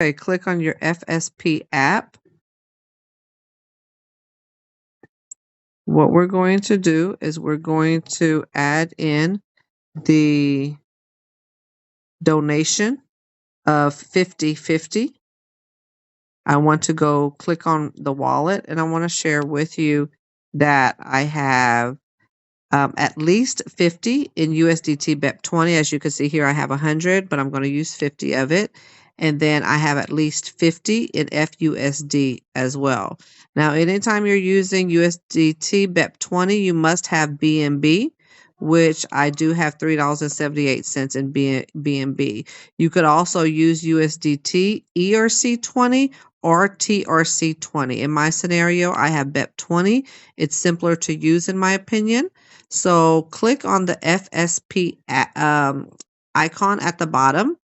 Okay, click on your FSP app. What we're going to do is we're going to add in the donation of $50.50. I want to go click on the wallet, and I want to share with you that I have at least 50 in USDT BEP20. As you can see here, I have 100, but I'm going to use 50 of it. And then I have at least 50 in FUSD as well. Now, anytime you're using USDT BEP20, you must have BNB, which I do have $3.78 in BNB. You could also use USDT ERC20 or TRC20. In my scenario, I have BEP20. It's simpler to use, in my opinion. So click on the FSP icon at the bottom.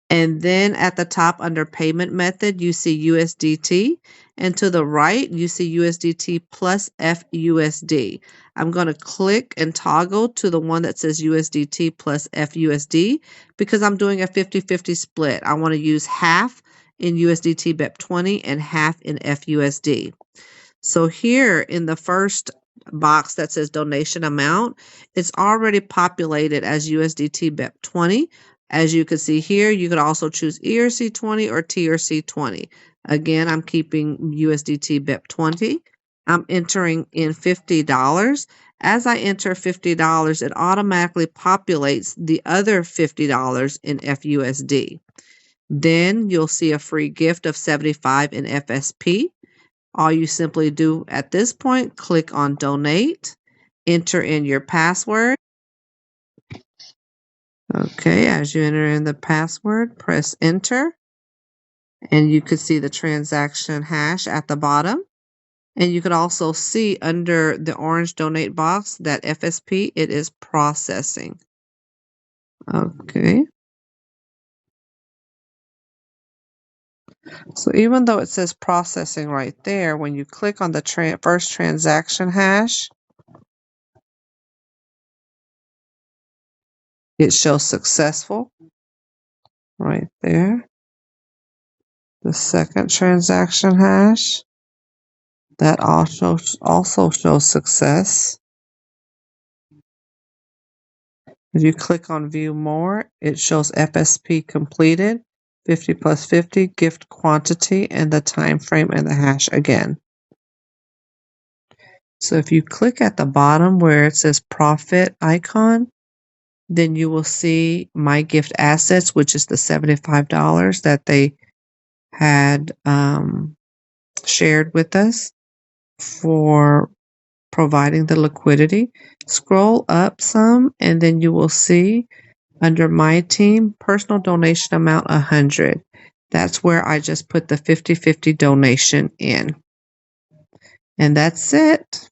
And then at the top under payment method, you see USDT. And to the right, you see USDT plus FUSD. I'm going to click and toggle to the one that says USDT plus FUSD because I'm doing a 50-50 split. I want to use half in USDT BEP20 and half in FUSD. So here in the first box that says donation amount, it's already populated as USDT BEP20. As you can see here, you could also choose ERC20 or TRC20. Again, I'm keeping USDT BEP20. I'm entering in $50. As I enter $50, it automatically populates the other $50 in FUSD. Then you'll see a free gift of 75 in FSP. All you simply do at this point, click on donate, enter in your password. Okay, as you enter in the password, press enter, and you can see the transaction hash at the bottom. And you could also see under the orange donate box that FSP, it is processing. Okay. So even though it says processing right there, when you click on the first transaction hash, it shows successful right there. The second transaction hash, that also shows success. If you click on view more, it shows FSP completed, 50 plus 50, gift quantity, and the time frame and the hash again. So if you click at the bottom where it says profit icon, then you will see my gift assets, which is the $75 that they had shared with us for providing the liquidity. Scroll up some, and then you will see under my team, personal donation amount 100. That's where I just put the 50-50 donation in. And that's it.